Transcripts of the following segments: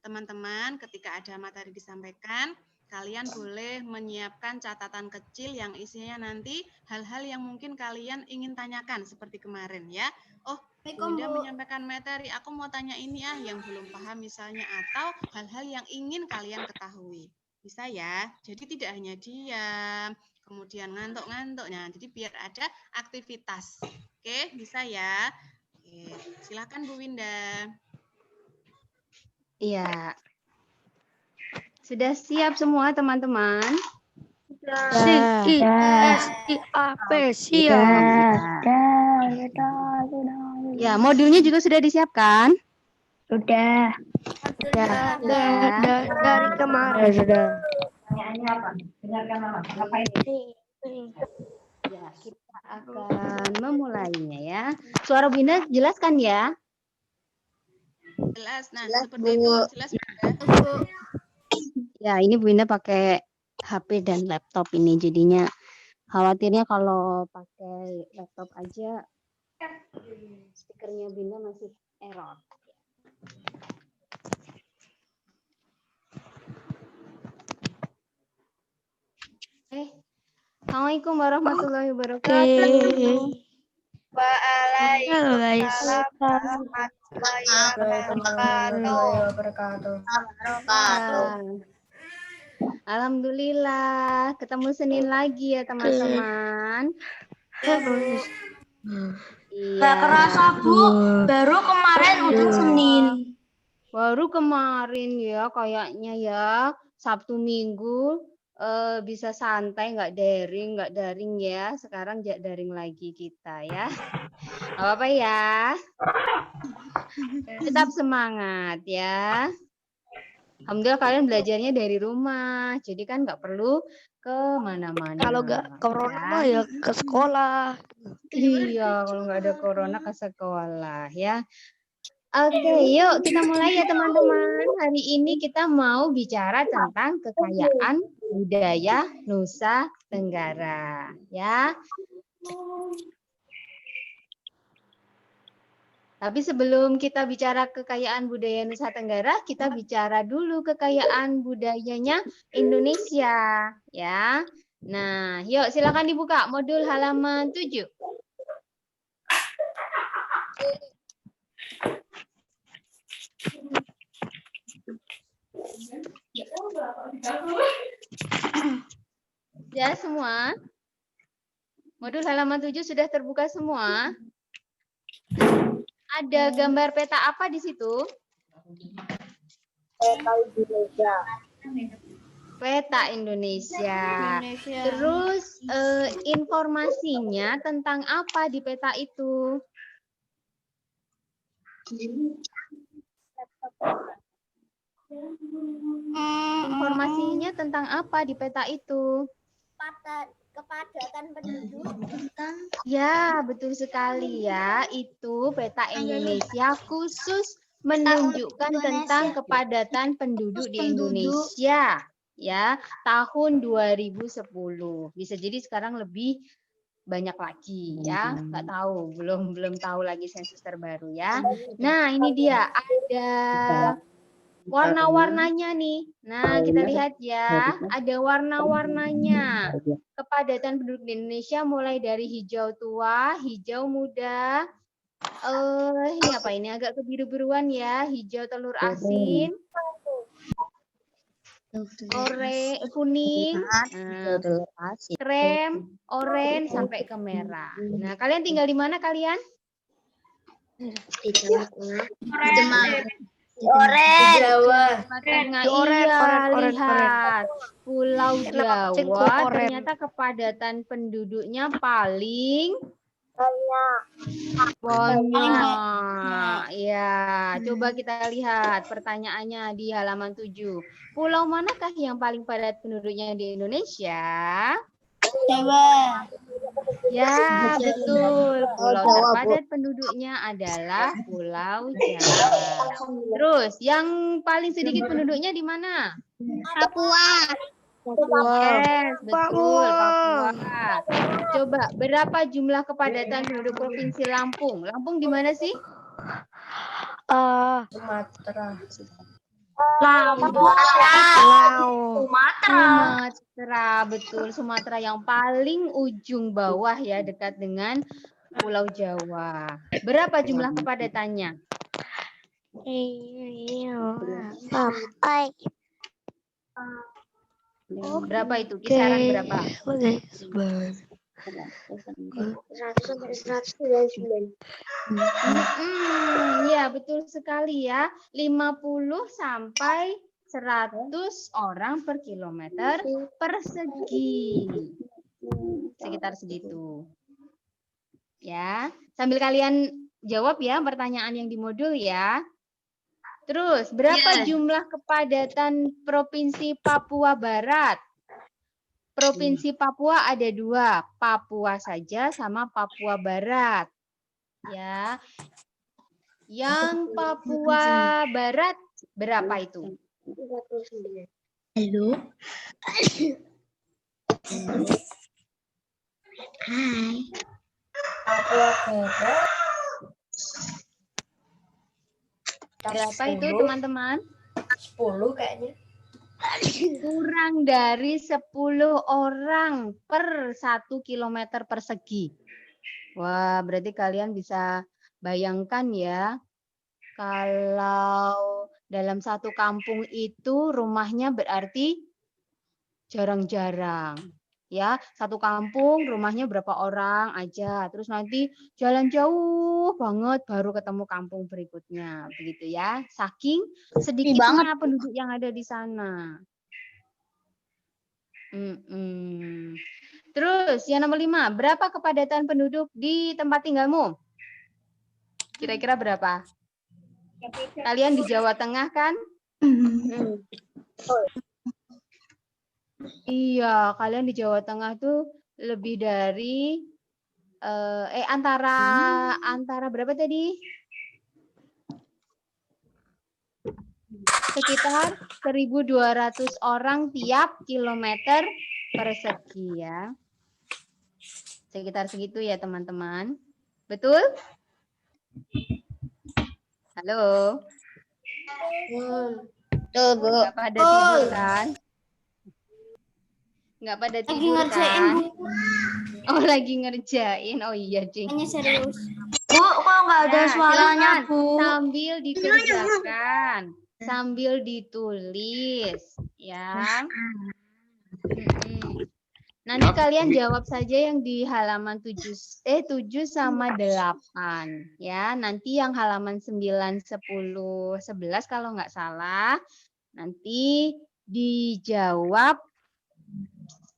teman-teman ketika ada materi disampaikan, kalian boleh menyiapkan catatan kecil yang isinya nanti hal-hal yang mungkin kalian ingin tanyakan seperti kemarin ya. Oh, Bunda menyampaikan materi, aku mau tanya ini yang belum paham misalnya, atau hal-hal yang ingin kalian ketahui. Bisa ya, jadi tidak hanya diam, kemudian ngantuk-ngantuk. Nah, jadi biar ada aktivitas. Oke, bisa ya. Oke, silakan Bu Winda. Iya. Sudah siap semua teman-teman? Siap. Ya, modulnya juga sudah disiapkan? Sudah. Dari kemarin. Sudah. Ya, kita akan memulainya ya. Suara Bunda jelas kan ya? Jelas. Nah, seperti itu. Jelas, Bu. Ya, ini Bu Indah pakai HP dan laptop ini, jadinya khawatirnya kalau pakai laptop aja speakernya Bu Indah masih error. Assalamualaikum warahmatullahi wabarakatuh. Waalaikumsalam warahmatullahi wabarakatuh. Alhamdulillah, ketemu Senin lagi ya teman-teman. Iya. Gak kerasa Bu, baru kemarin udah Senin. Baru kemarin ya kayaknya ya, Sabtu Minggu bisa santai, nggak daring ya. Sekarang daring lagi kita ya. Nggak apa-apa ya. Tetap semangat ya. Alhamdulillah kalian belajarnya dari rumah, jadi kan nggak perlu ke mana-mana. Kalau nggak corona mah ya ke sekolah. Iya, kalau nggak ada corona ke sekolah ya. Oke, yuk kita mulai ya teman-teman. Hari ini kita mau bicara tentang kekayaan budaya Nusa Tenggara ya. Tapi sebelum kita bicara kekayaan budaya Nusa Tenggara, kita bicara dulu kekayaan budayanya Indonesia ya. Nah, yuk silakan dibuka modul halaman 7. Ya semua? Modul halaman 7 sudah terbuka semua? Ada gambar peta apa di situ? Peta Indonesia. Peta Indonesia. Terus informasinya tentang apa di peta itu? Informasinya tentang apa di peta itu? Kepadatan penduduk. Ya, betul sekali ya. Itu peta Indonesia khusus menunjukkan tentang kepadatan penduduk di Indonesia ya, tahun 2010. Bisa jadi sekarang lebih banyak lagi ya, nggak tahu, belum tahu lagi sensus terbaru ya. Nah, ini dia ada warna-warnanya nih. Nah, kita lihat ya, ada warna-warnanya. Kepadatan penduduk di Indonesia mulai dari hijau tua, hijau muda, ini apa ini agak kebiru-biruan ya, hijau telur asin, kuning, krem, oranye sampai ke merah. Nah, kalian tinggal di mana kalian? Di Tengah. Jawa. Iya, lihat. Pulau Jawa ternyata kepadatan penduduknya paling banyak. Ya, coba kita lihat pertanyaannya di halaman 7. Pulau manakah yang paling padat penduduknya di Indonesia? Jawa. Ya, betul. Pulau terpadat penduduknya adalah Pulau Jawa. Terus, yang paling sedikit penduduknya di mana? Papua. Yes, betul, Papua. Coba, berapa jumlah kepadatan penduduk Provinsi Lampung? Lampung di mana sih? Sumatera. Sumatera, betul. Sumatera yang paling ujung bawah ya, dekat dengan Pulau Jawa. Berapa jumlah kepadatannya? Berapa itu? Kisaran berapa? 100 sampai 199. Ya, betul sekali ya. 50 sampai 100 orang per kilometer persegi. Sekitar segitu. Ya, sambil kalian jawab ya pertanyaan yang di modul ya. Terus, berapa jumlah kepadatan Provinsi Papua Barat? Provinsi Papua ada 2, Papua saja sama Papua Barat. Ya. Yang Papua Barat berapa itu? 39. Halo. Berapa itu teman-teman? 10 kayaknya. Kurang dari 10 orang per 1 kilometer persegi. Wah, berarti kalian bisa bayangkan ya, kalau dalam satu kampung itu rumahnya berarti jarang-jarang. Ya, satu kampung rumahnya berapa orang aja. Terus nanti jalan jauh banget baru ketemu kampung berikutnya. Begitu ya. Saking sedikitnya penduduk yang ada di sana. Terus yang nomor 5, berapa kepadatan penduduk di tempat tinggalmu? Kira-kira berapa? Kalian di Jawa Tengah kan? Iya, kalian di Jawa Tengah tuh lebih dari antara berapa tadi? Sekitar 1.200 orang tiap kilometer persegi ya. Sekitar segitu ya teman-teman. Betul? Halo? Tuh, Bu. Nggak pada tidur kan? Nggak pada tidur kan? Oh, lagi ngerjain. Oh iya, Cing. Hanya serius. Bu, kok nggak ada Nah, suaranya, silakan. Bu? Sambil dikerjakan, sambil ditulis, ya. Nanti kalian jawab saja yang di halaman 7 sama 8, ya. Nanti yang halaman 9, 10, 11 kalau nggak salah, nanti dijawab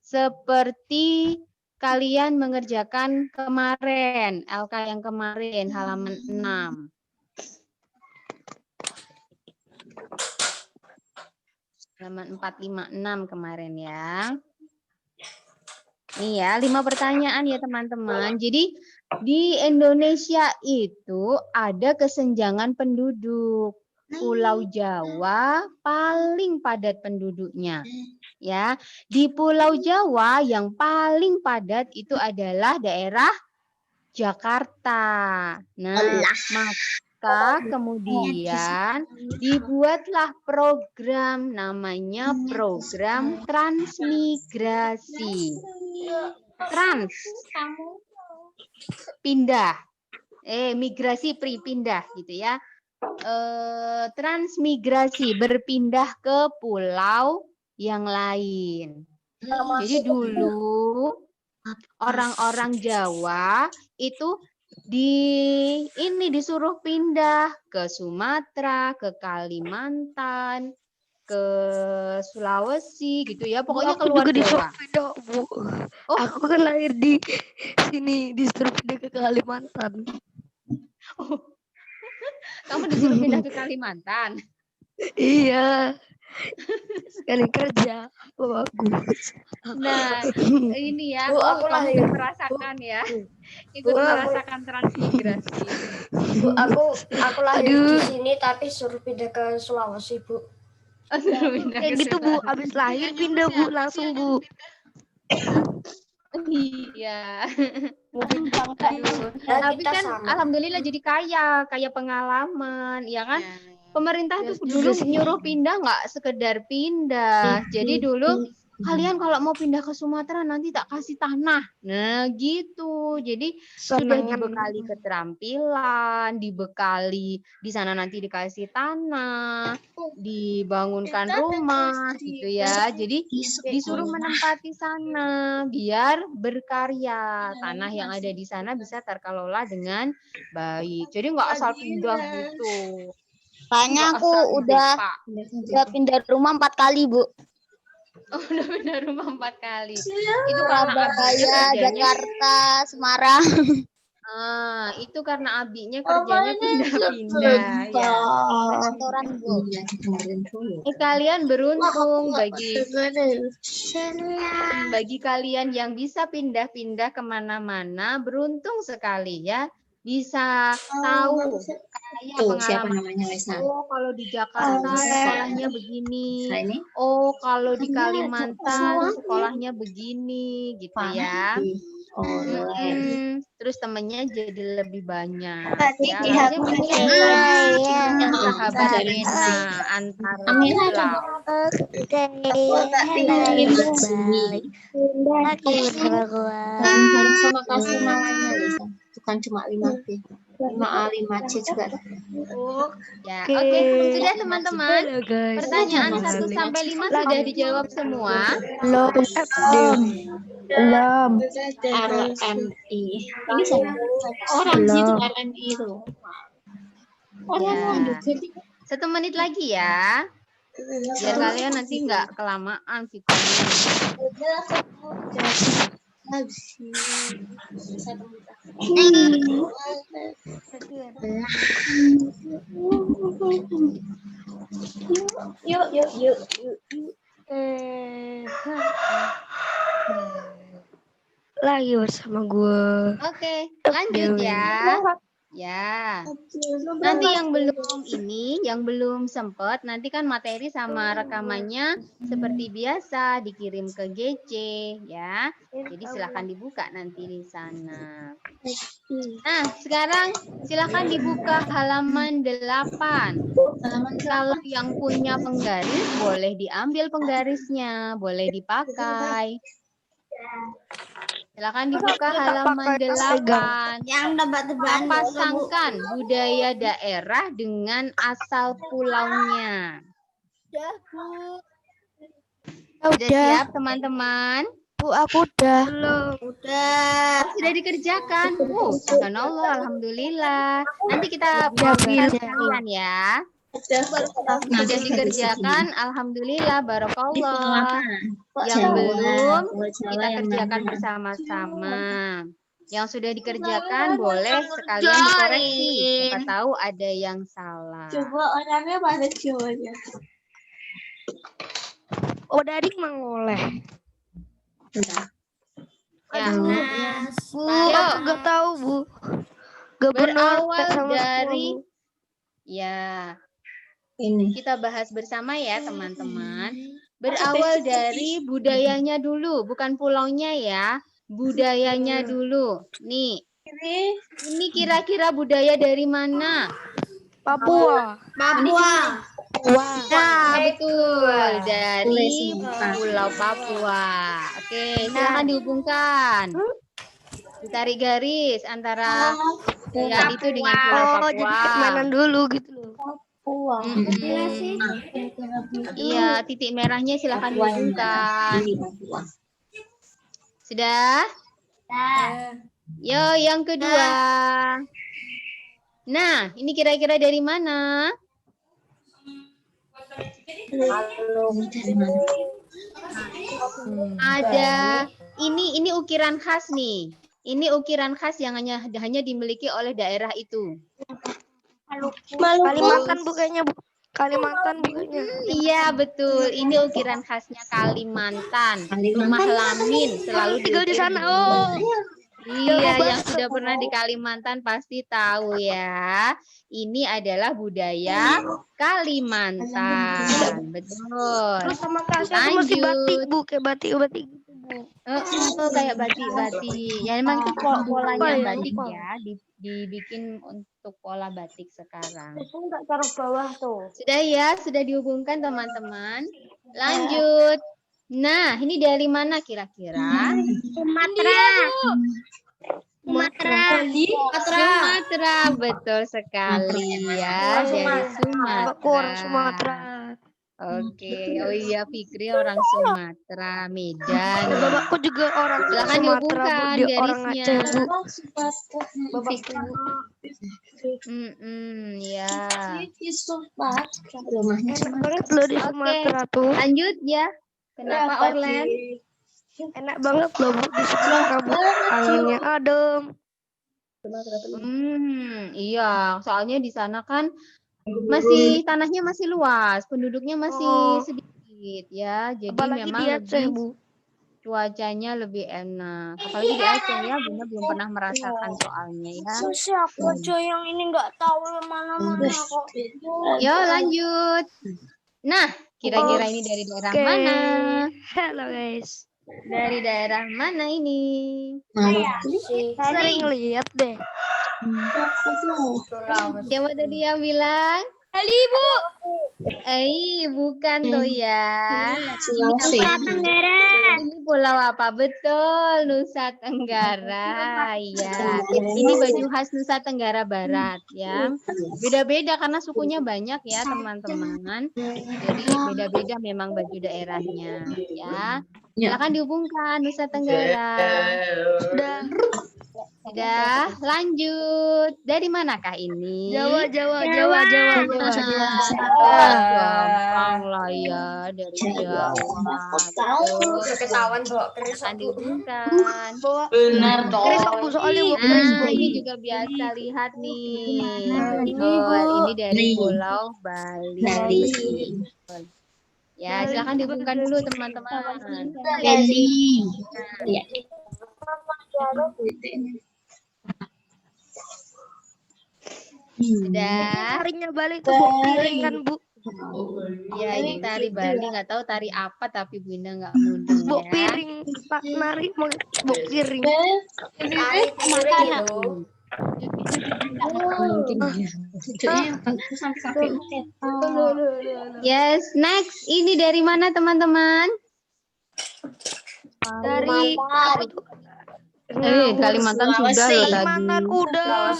seperti kalian mengerjakan kemarin, LK yang kemarin, halaman 6. Halaman 4, 5, 6 kemarin ya. Nih ya, 5 pertanyaan ya teman-teman. Jadi di Indonesia itu ada kesenjangan penduduk. Pulau Jawa paling padat penduduknya. Ya, di Pulau Jawa yang paling padat itu adalah daerah Jakarta. Nah, maka kemudian dibuatlah program namanya program transmigrasi. Trans, pindah, migrasi pindah gitu ya. Transmigrasi berpindah ke pulau yang lain. Jadi dulu orang-orang Jawa itu disuruh pindah ke Sumatera, ke Kalimantan, ke Sulawesi gitu ya. Pokoknya keluar Jawa. Pindah, Bu. Oh, Aku kan lahir di sini, disuruh pindah ke Kalimantan. kamu disuruh pindah ke Kalimantan. Iya. Sekali kerja bagus. Nah, ini ya, Bu, aku kamu lahir. ikut merasakan ya. Ikut merasakan transmigrasi. Bu, aku lahir di sini tapi suruh pindah ke Sulawesi, Bu. Oh, suruh pindah Kayak ke gitu, Bu. Sulawesi. Abis lahir pindah, Bu. Langsung, Bu. Iya. Aduh. Tapi kan alhamdulillah jadi kaya pengalaman, ya kan? Ya, ya. pemerintah tuh dulu nyuruh pindah nggak sekedar pindah. Jadi dulu kalian kalau mau pindah ke Sumatera nanti tak kasih tanah. Nah, gitu. Jadi sudah dibekali keterampilan, dibekali di sana nanti dikasih tanah, dibangunkan rumah gitu ya. Jadi disuruh menempati sana biar berkarya. Tanah yang ada di sana bisa terkelola dengan baik. Jadi nggak asal pindah gitu. Kayaknya Nggak aku asal udah dideka. pindah rumah 4 kali, Bu. Oh, udah pindah rumah 4 kali. Itu karena abinya Surabaya, kerjanya. Jakarta, Semarang. Itu karena abinya kerjanya pindah-pindah ya. Kantoran, Bu. Kalian beruntung bagi kalian yang bisa pindah-pindah kemana-mana, beruntung sekali ya. Bisa tahu kayak pengalaman. Oh, kalau di Jakarta sekolahnya begini. Oh, kalau di Kalimantan sekolahnya begini, gitu ya. Terus temennya jadi lebih banyak. Ya, harusnya punya sahabat pena antara pulau. Sama kasih malahnya Lisa. Bukan cuma 5B. 5A, 5C juga. Ya, oke. Sudah teman-teman. Pertanyaan 1 sampai 5 sudah dijawab semua. Belum. RMI. Ini saya. Orang gitu RMI itu. Orang Ya. 1 menit lagi ya. Biar kalian nanti nggak kelamaan vikonya. Yuk. Lagi bersama gue. Oke, lanjut ya. Ya. Nanti yang belum sempat, nanti kan materi sama rekamannya seperti biasa dikirim ke GC ya. Jadi silakan dibuka nanti di sana. Nah, sekarang silakan dibuka halaman 8. Kalau yang punya penggaris boleh diambil penggarisnya, boleh dipakai. Silakan dibuka halaman 8. Yang tebak-tebakan. Pasangkan budaya daerah dengan asal pulaunya. Sudah siap teman-teman? Bu, aku udah. Udah. Sudah dikerjakan. Subhanallah, alhamdulillah. Nanti kita bahas sekalian ya. Sudah dikerjakan, alhamdulillah, barokallah. Yang belum kita kerjakan bersama-sama. Yang sudah dikerjakan boleh sekalian dikoreksi. Siapa tahu ada yang salah. Coba orangnya pada cowoknya. Oh, dari mengoleh. Ya. Bu, aku gak tahu, Bu. Berawal dari ini kita bahas bersama ya teman-teman. Berawal dari budayanya dulu, bukan pulaunya ya. Budayanya dulu. Nih. Ini kira-kira budaya dari mana? Papua. Nah, betul. Dari Pulau Papua. Oke, silakan dihubungkan. Ditarik garis antara itu dengan Pulau Papua. Oh, jadi kemana dulu gitu loh. Iya, titik merahnya silakan dihubungkan. Sudah? Yo, yang kedua. Nah, ini kira-kira dari mana? Ada ini ukiran khas nih. Ini ukiran khas yang hanya dimiliki oleh daerah itu. Kalimantan bukannya, Bu. Kalimantan bukannya. Iya, betul. Ini ukiran khasnya Kalimantan. Rumah lamin selalu tinggal di sana. Iya, yang sudah pernah di Kalimantan pasti tahu ya. Ini adalah budaya Kalimantan. Betul. Terus sama kasih masih batik, Bu. Kayak batik gitu, Bu. Kayak batik-batik. Ya memang itu polanya batik ya, dibikin untuk pola batik sekarang. Itu enggak taruh bawah tuh. Sudah ya, sudah dihubungkan teman-teman. Lanjut. Nah, ini dari mana kira-kira? Sumatera. Sumatera, betul sekali ya, dari Sumatera. Oke, oh iya Fikri orang Sumatera, Medan. Bapakku juga orang Silakan dihubungkan garisnya. Ya. banget loh di Sumatera tuh. Lanjut ya. Kenapa Orlen? Enak banget loh Bu di Sumatera Bu. Anginnya adem. Iya, soalnya di sana kan masih tanahnya masih luas, penduduknya masih sedikit ya. Jadi Apalagi memang di Aceh lebih Bu. cuacanya lebih enak. Apalagi di Aceh ya, Bunda belum pernah merasakan soalnya ya. Siapa aja yang ini nggak tahu mana-mana kok. Yo lanjut. Nah, kira-kira ini dari daerah mana? Halo guys. Dari daerah mana ini? Sering lihat deh. Siapa tadi yang bilang? Kali Bu. Bukan tuh ya. Nusa Tenggara. Ini pulau apa? Betul, Nusa Tenggara. Ya, ini baju khas Nusa Tenggara Barat ya. Beda-beda karena sukunya banyak ya, teman-teman. Jadi beda-beda memang baju daerahnya ya. Silakan dihubungkan Nusa Tenggara. Sudah, Lanjut. Dari manakah ini? Jawa. Gampang lah ya, dari Jawa. Betul. Ketahuan bawa keris Akan aku. dihubungkan. Benar dong. Keris aku soalnya Bu. Keris Bu. Ini juga biasa lihat nih. Betul. Ini dari Pulau Bali. Betul. Ya, silakan dihubungkan dulu teman-teman. Sudah. Tarinya balik tuh Bu. Piring kan Bu. Ya, ini tari Bali, nggak tahu tari apa tapi Bunda nggak mudeng Bu ya. piring. Pak nari Bu piring. Tari piring itu. Yes, next. Ini dari mana teman-teman? Dari Kalimantan sudah loh tadi. Kalimantan udah.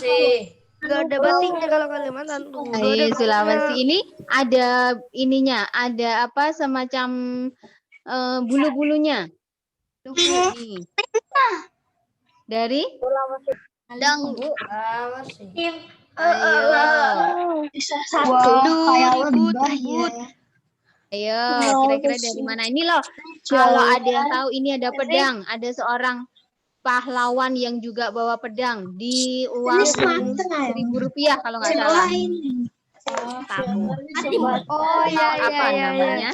Gak ada batiknya kalau Kalimantan tuh. Sulawesi ini ada ininya, ada apa semacam bulu-bulunya. Nih. Dari? Dang Bu. Ayo. Ayo, kira-kira dari mana? Ini loh, kalau ada yang tahu ini ada pedang, ada seorang pahlawan yang juga bawa pedang di uang Rp1.000 kalau nggak salah. Oh iya Apa namanya?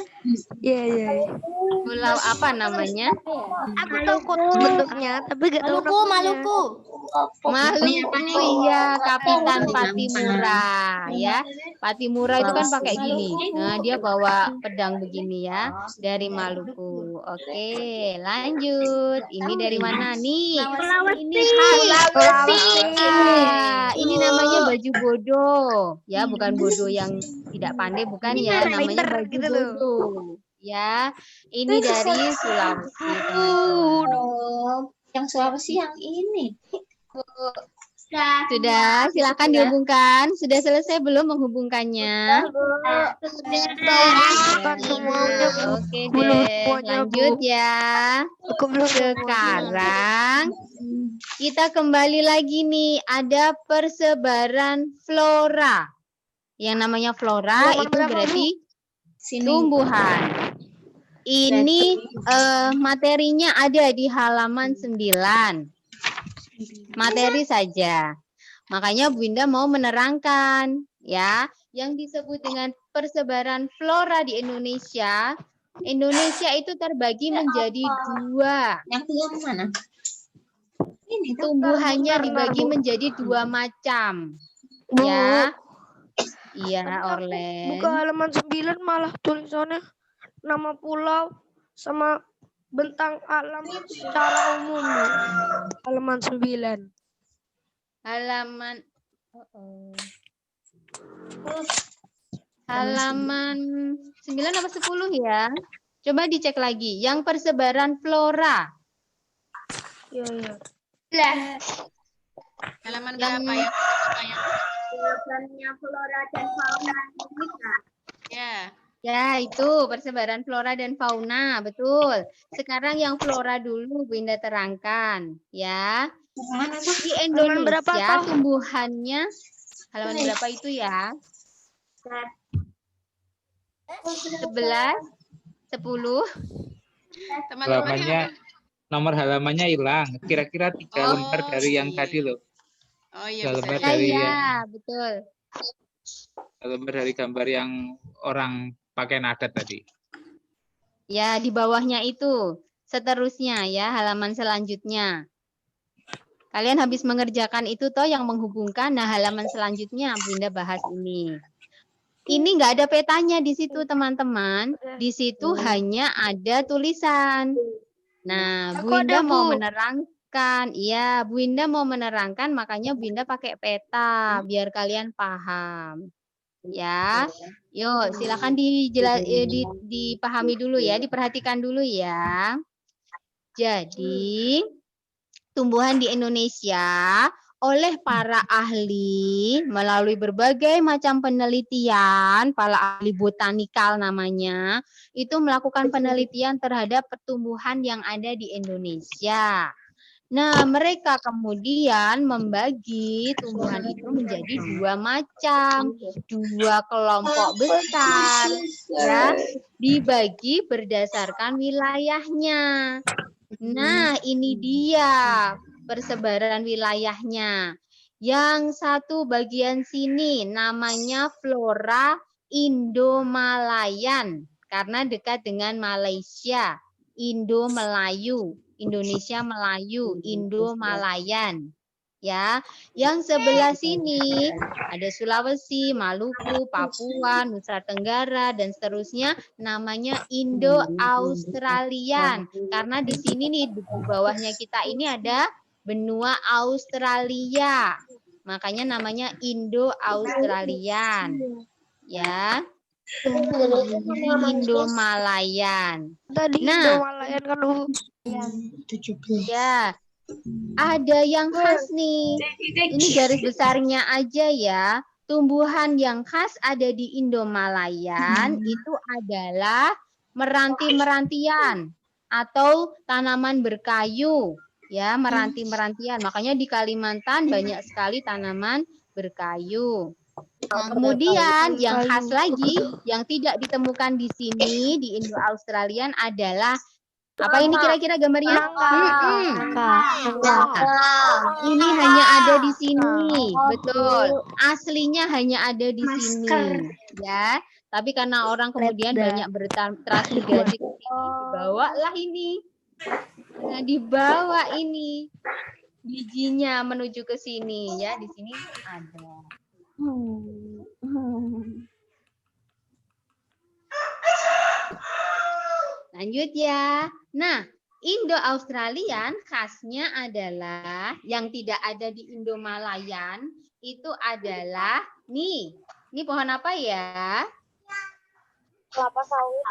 Iya. Pulau apa namanya? Aku tahu kok bentuknya, tapi gak tahu namanya. Maluku, iya, Kapitan Patimura ya. Patimura itu kan pakai gini. Nah, dia bawa pedang begini ya, dari Maluku. Oke, lanjut. Ini dari mana nih? Ini Sulawesi. Ini namanya baju bodoh. Ya, bukan bodoh yang tidak pandai, bukan ya. Namanya baju bodoh. Ya, ini dari Sulawesi, teman-teman. Yang Sulawesi yang ini. Sudah, silakan dihubungkan. Sudah selesai belum menghubungkannya? Oke deh, lanjut ya. Sekarang kita kembali lagi nih, ada persebaran flora. Yang namanya flora itu berarti tumbuhan. Ini materinya ada di halaman 9. Materi saja. Makanya Bunda mau menerangkan ya, yang disebut dengan persebaran flora di Indonesia. Indonesia itu terbagi menjadi 2. Yang mana? Ini tumbuhannya dibagi menjadi 2 macam. Ya. Iya, Orlen. Buka halaman 9 malah tulisannya nama pulau sama Bentang alam secara umum, Bu. Halaman 9. Halaman halaman 9 apa 10 ya? Coba dicek lagi. Yang persebaran flora. Iya. Halaman Yang- berapa ya? flora dan fauna Indonesia. Ya. Ya, itu persebaran flora dan fauna, betul. Sekarang yang flora dulu Bu Indah terangkan, ya. Di Halaman berapa, Indonesia Kak? tumbuhannya halaman berapa itu ya? 11, 10. Teman-teman Halamannya, nomor halamannya hilang. Kira-kira 3 Oh, lembar dari yang iya. tadi loh. Oh iya Tiga bisa lembar jadi. dari Ya, betul. lembar dari gambar yang orang pakai nadat tadi. Ya, di bawahnya itu. Seterusnya ya, halaman selanjutnya. Kalian habis mengerjakan itu toh yang menghubungkan. Nah, halaman selanjutnya Bu Indah bahas ini. Ini nggak ada petanya di situ, teman-teman. Di situ hanya ada tulisan. Nah, Bu Aku ada, Indah mau Bu. menerangkan. Iya, Bu Indah mau menerangkan, makanya Bu Indah pakai peta biar kalian paham. Ya, yuk silakan dipahami dulu ya, diperhatikan dulu ya. Jadi, tumbuhan di Indonesia oleh para ahli melalui berbagai macam penelitian, para ahli botanikal namanya, itu melakukan penelitian terhadap pertumbuhan yang ada di Indonesia. Nah, mereka kemudian membagi tumbuhan itu menjadi 2 macam, 2 kelompok besar, ya, dibagi berdasarkan wilayahnya. Nah, ini dia persebaran wilayahnya. Yang satu bagian sini namanya flora Indo-Malayan karena dekat dengan Malaysia. Indo-Melayu, Indonesia Melayu, Indo-Malayan. Ya, yang sebelah sini ada Sulawesi, Maluku, Papua, Nusa Tenggara dan seterusnya namanya Indo-Australian. Karena di sini nih di bawahnya kita ini ada benua Australia. Makanya namanya Indo-Australian. Ya. Indo-Malayan. Tadi Nah, Indo-Malayan kan, Bu. ya. Ada yang khas nih. Ini garis besarnya aja ya. Tumbuhan yang khas ada di Indo-Malayan itu adalah meranti-merantian atau tanaman berkayu. Ya, meranti-merantian. Makanya di Kalimantan banyak sekali tanaman berkayu. Kemudian yang khas lagi yang tidak ditemukan di sini di Indo-Australian adalah apa ini kira-kira gambarnya? Ini hanya ada di sini, betul. Aslinya hanya ada di sini, ya. Tapi karena orang kemudian banyak bertransmigrasi ke sini, dibawalah ini. Nah, dibawa ini bijinya menuju ke sini, ya. Di sini ada. Lanjut ya. Nah, Indo-Australian khasnya adalah yang tidak ada di Indo-Malayan itu adalah nih. Ini pohon apa ya? Kelapa sawit.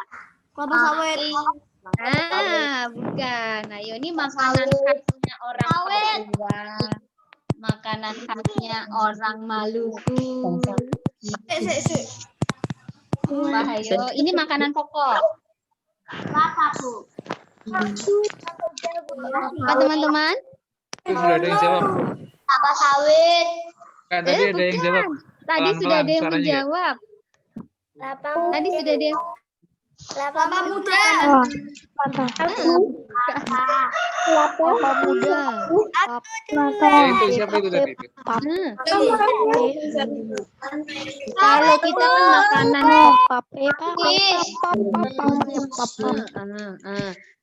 Bukan. Nah, ini makanan khasnya orang Papua. Makanan khasnya orang Maluku. Bahayo. Ini makanan pokok. Apa teman-teman? Sudah ada yang jawab. Kelapa sawit. Kan tadi ada yang jawab. Tadi sudah ada yang Suaranya. menjawab. Tadi sudah ada yang Kelapa muda. Kelapa muda. Itu siapa itu tadi? Kalau kita kan makanan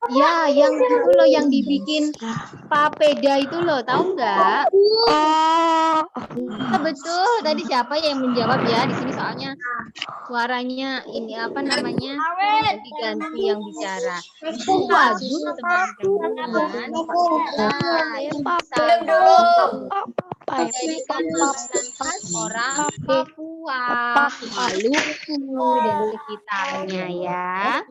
ya yang itu loh yang dibikin papeda itu loh, tahu nggak? Betul. Tadi siapa yang menjawab ya di sini soalnya suaranya ini apa namanya? Ganti-ganti yang bicara. Bagus teman-teman. Nah, ini menjadikan makanan khas orang Papua, Maluku dan sekitarnya ya.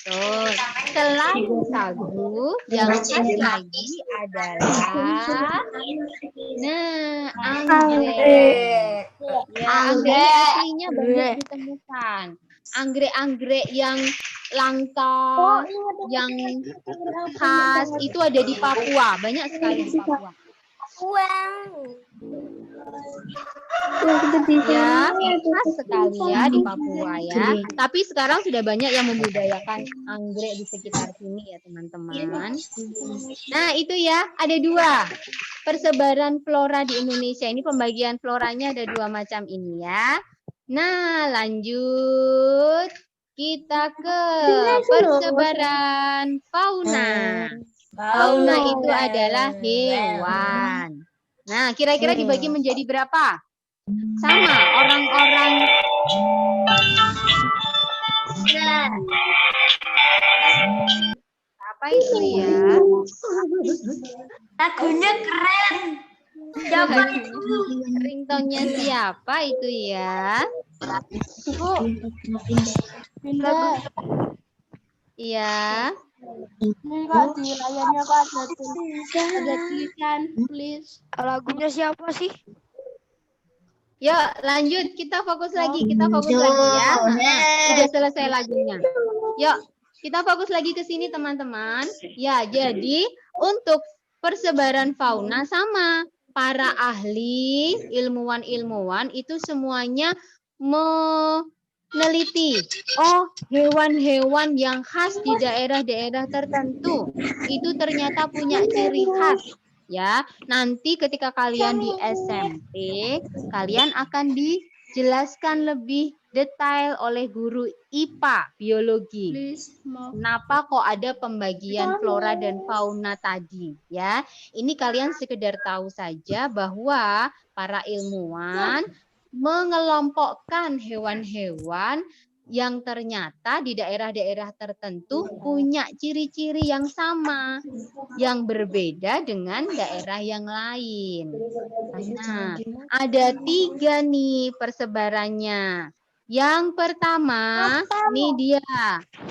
Tuh, selain sagu, yang khas lagi adalah anggrek. Ya, anggrek aslinya banyak ditemukan. Anggrek-anggrek yang langka, yang khas itu ada di Papua, banyak sekali di Papua. Ya, khas sekali ya di Papua ya. Tapi sekarang sudah banyak yang membudidayakan anggrek di sekitar sini ya teman-teman. Nah itu ya, ada 2 persebaran flora di Indonesia. Ini pembagian floranya ada 2 macam ini ya. Nah lanjut kita ke persebaran fauna. Fauna itu adalah hewan. Nah, kira-kira dibagi menjadi berapa? Sama, orang-orang. Apa itu ya? Lagunya keren. Siapa itu? Ringtone-nya siapa itu ya? Iya. Enggak, di layarnya kok ada tulisan, please. Lagunya siapa sih? Yuk, lanjut. Kita fokus lagi. Kita fokus lagi ya. Sudah selesai lagunya. Yuk, kita fokus lagi ke sini teman-teman. Ya, jadi untuk persebaran fauna sama. Para ahli, ilmuwan-ilmuwan itu semuanya meneliti. Oh, hewan-hewan yang khas di daerah-daerah tertentu itu ternyata punya ciri khas. Ya, nanti ketika kalian di SMP, kalian akan dijelaskan lebih detail oleh guru IPA biologi. Kenapa kok ada pembagian flora dan fauna tadi? Ya, ini kalian sekedar tahu saja bahwa para ilmuwan mengelompokkan hewan-hewan yang ternyata di daerah-daerah tertentu punya ciri-ciri yang sama, yang berbeda dengan daerah yang lain. Nah, ada 3 nih persebarannya. Yang pertama, nih dia.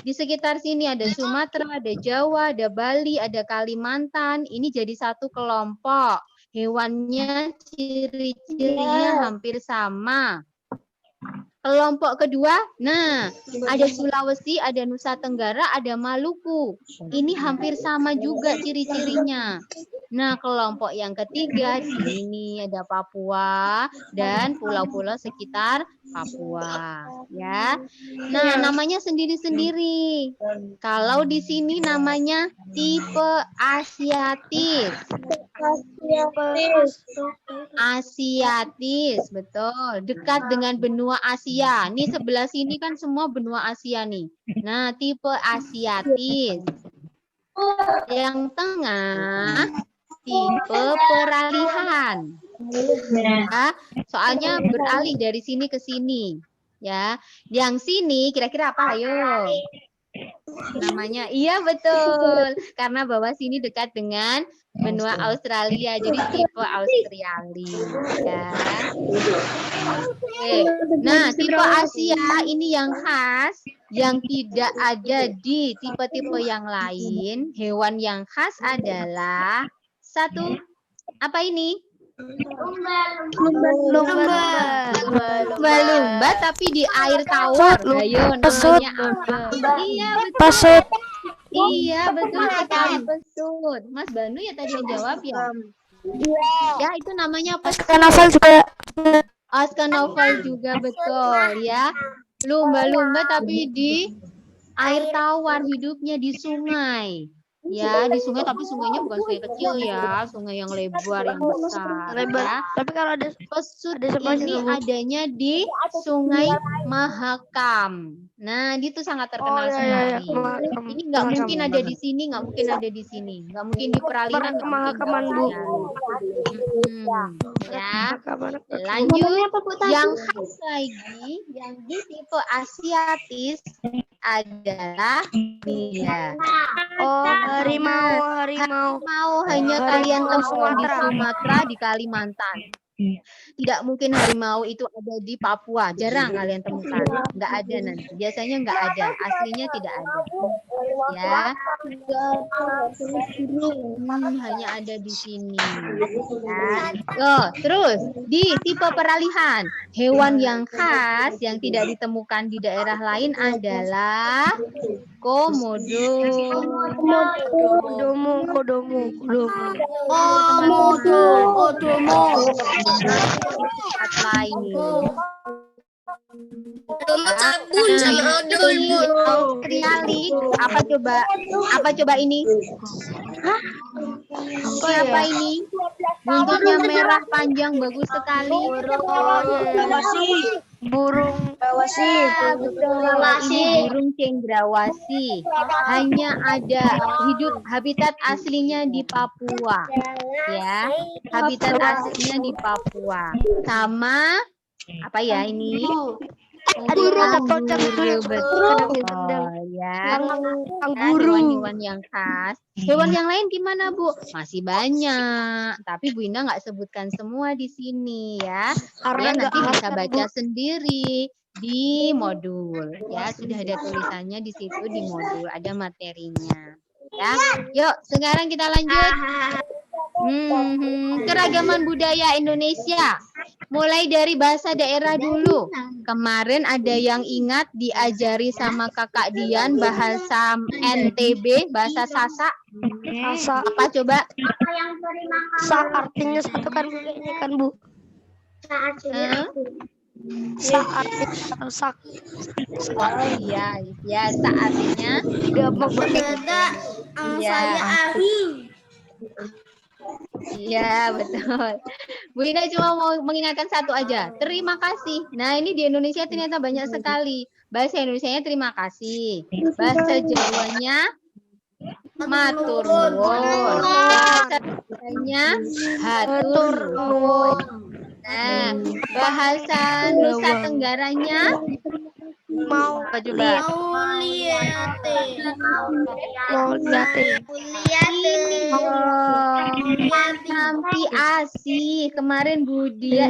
Di sekitar sini ada Sumatera, ada Jawa, ada Bali, ada Kalimantan. Ini jadi satu kelompok. Hewannya ciri-cirinya hampir sama. Kelompok kedua, nah ada Sulawesi, ada Nusa Tenggara, ada Maluku. Ini hampir sama juga ciri-cirinya. Nah, kelompok yang ketiga di sini ada Papua dan pulau-pulau sekitar Papua, ya. Nah, namanya sendiri-sendiri. Kalau di sini namanya tipe asiatis. Asiatis, betul. Dekat dengan benua Asia. Nih sebelah sini kan semua benua Asia nih. Nah, tipe asiatis. Yang tengah tipe peralihan. Ya, soalnya beralih dari sini ke sini. Ya, yang sini kira-kira apa? Ayo. Namanya, iya betul. Karena bawah sini dekat dengan benua Australia, jadi tipe Australia. Ya. Oke. Nah, tipe Asia ini yang khas, yang tidak ada di tipe-tipe yang lain. Hewan yang khas adalah satu, apa ini? Lumba-lumba tapi di air tawar. Ayo, namanya apa? Iya betul. Iya betul sekali, pesut. Mas Banu ya tadi yang jawab ya. Ya itu namanya pesut. Oscar novel juga betul ya. Lumba-lumba tapi di air tawar, hidupnya di sungai. Ya, di sungai, tapi sungainya bukan sungai kecil ya, sungai yang lebar, yang besar. Ya. Tapi kalau ada pesut ini adanya di Sungai Mahakam. Nah, itu sangat terkenal sekali. Ini nggak mungkin ada di sini, nggak mungkin ada di sini, nggak mungkin di peralihan. Mahakaman, Bu. Ya, lanjut. Yang khas lagi, yang di tipe asiatis adalah dia. Oh, harimau. Harimau hanya kalian temui di Sumatera, di Kalimantan. Tidak mungkin harimau itu ada di Papua. Jarang kalian temukan. Nggak ada nanti. Biasanya nggak ada. Aslinya tidak ada. Ya. Hanya ada di sini. Ya. Terus di tipe peralihan. Hewan yang khas yang tidak ditemukan di daerah lain adalah komodo. Kodomo. Tempat lain. Sabun sama odol, Ini Bu. Australia. Apa coba ini? Siapa ini? Buntutnya merah panjang bagus sekali. Burung bawasi. Betul. Ini burung cendrawasih. Hanya ada habitat aslinya di Papua. Ya, habitat aslinya di Papua. Sama apa ya ini? Kanguru, betul ya. Hewan-hewan yang khas. Hewan yang lain gimana, Bu? Masih banyak, tapi Bu Indah nggak sebutkan semua di sini ya. Kalian nanti bisa baca sendiri di modul ya. Sudah ada tulisannya di situ di modul, ada materinya. Ya, yuk sekarang kita lanjut. Keragaman budaya Indonesia. Mulai dari bahasa daerah dulu. Kemarin ada yang ingat diajari sama Kakak Dian bahasa NTB, bahasa Sasak. Apa coba? Sa artinya satu kan ini kan, Bu. Sa artinya sak. Oh iya, ya sa artinya iya, betul. Bu Ina cuma mau mengingatkan satu aja. Terima kasih. Nah, ini di Indonesia ternyata banyak sekali. Bahasa Indonesianya terima kasih. Bahasa Jawanya matur nuwun. Bahasa Jawanya hatur nuwun. Nah, bahasa Nusa Tenggaranya Mau apa coba? Tampi asih. Kemarin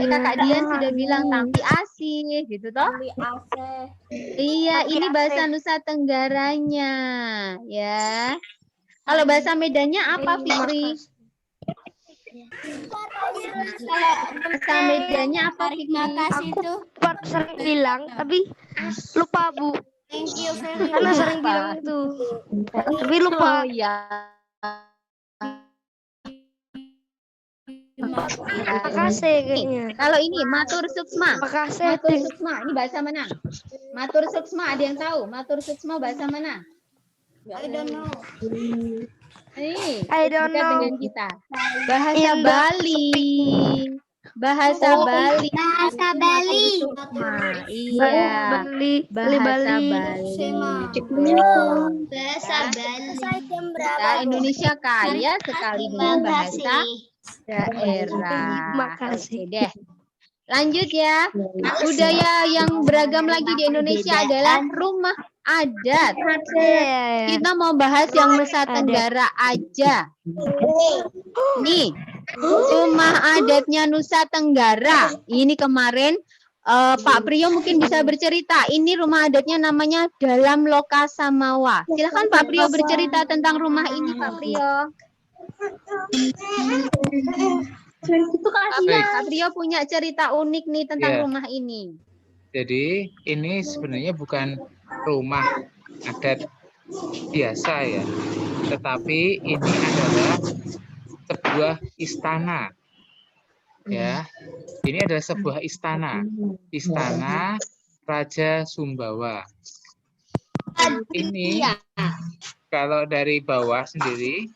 Kakak Dian sudah bilang tampi asih, gitu toh? Iya, ini bahasa Nusa Tenggaranya, ya. Kalau bahasa Medannya apa, Fikri? Bahasa Medannya apa, Fikri? aku sering bilang tapi lupa, Bu. Karena sering bilang itu. Tapi lupa. Oh iya. Makasih kayaknya. Kalau ini matur suksma. Makasih. Matur suksma, ini bahasa mana? Matur suksma, ada yang tahu? Matur suksma bahasa mana? I don't know. I don't know. Dengan kita. Bahasa Bali. Bahasa Bali. Bahasa Bali. Iya. Bahasa Bali. Bahasa Bali. Kita Indonesia kaya sekali dengan bahasa daerah. Makasih. Oke deh. Lanjut ya. Budaya yang beragam lagi di Indonesia adalah rumah adat. Kita mau bahas yang Nusa Tenggara aja. Nih, rumah adatnya Nusa Tenggara. Ini kemarin Pak Priyo mungkin bisa bercerita. Ini rumah adatnya namanya Dalam Loka Samawa. Silakan Pak Priyo bercerita tentang rumah ini, Pak Priyo. Pak Priyo punya cerita unik nih tentang rumah ini. Jadi ini sebenarnya bukan rumah adat biasa ya, tetapi ini adalah sebuah istana. Ya, ini adalah sebuah istana Raja Sumbawa. Ini kalau dari bawah sendiri,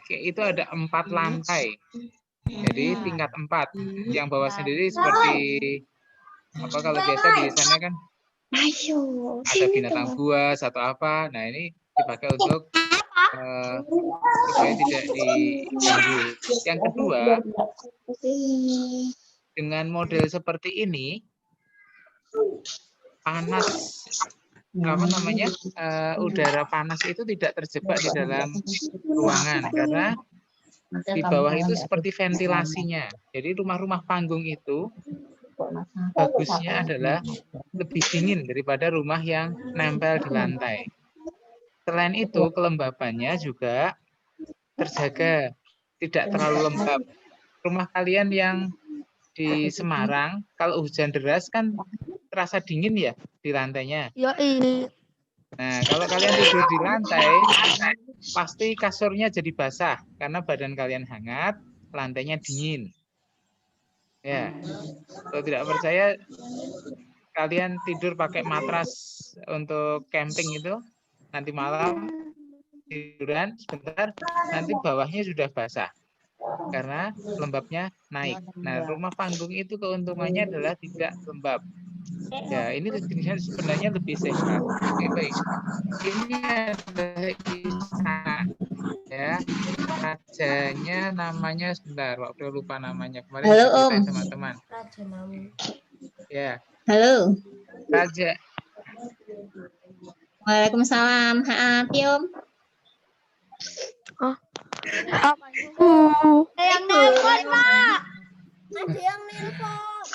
itu ada 4 lantai. Jadi tingkat 4. Yang bawah sendiri seperti apa, kalau biasa di sana kan ada binatang buas atau apa. Nah, ini dipakai untuk supaya tidak diganggu. Yang kedua, dengan model seperti ini panas apa namanya udara panas itu tidak terjebak di dalam ruangan karena di bawah itu seperti ventilasinya. Jadi rumah-rumah panggung itu bagusnya adalah lebih dingin daripada rumah yang nempel di lantai. Selain itu kelembabannya juga terjaga, tidak terlalu lembab. Rumah kalian yang di Semarang kalau hujan deras kan terasa dingin ya di lantainya. Yoi. Nah, kalau kalian tidur di lantai, pasti kasurnya jadi basah karena badan kalian hangat, lantainya dingin. Ya, kalau tidak percaya, kalian tidur pakai matras untuk camping itu, nanti malam tiduran sebentar, nanti bawahnya sudah basah karena lembabnya naik. Nah, rumah panggung itu keuntungannya adalah tidak lembab. Ya, ini sebenarnya lebih sehat. Oke, baik. Ini adalah istana. Ya, rajanya namanya sebentar, waktu lupa namanya. Kemarin Halo, saya ceritain Om. teman-teman. Raja Mamu. Ya, Halo. raja. Waalaikumsalam. Piye, Om? Apa itu? Yang nelpon, Pak. Ada yang nelpon.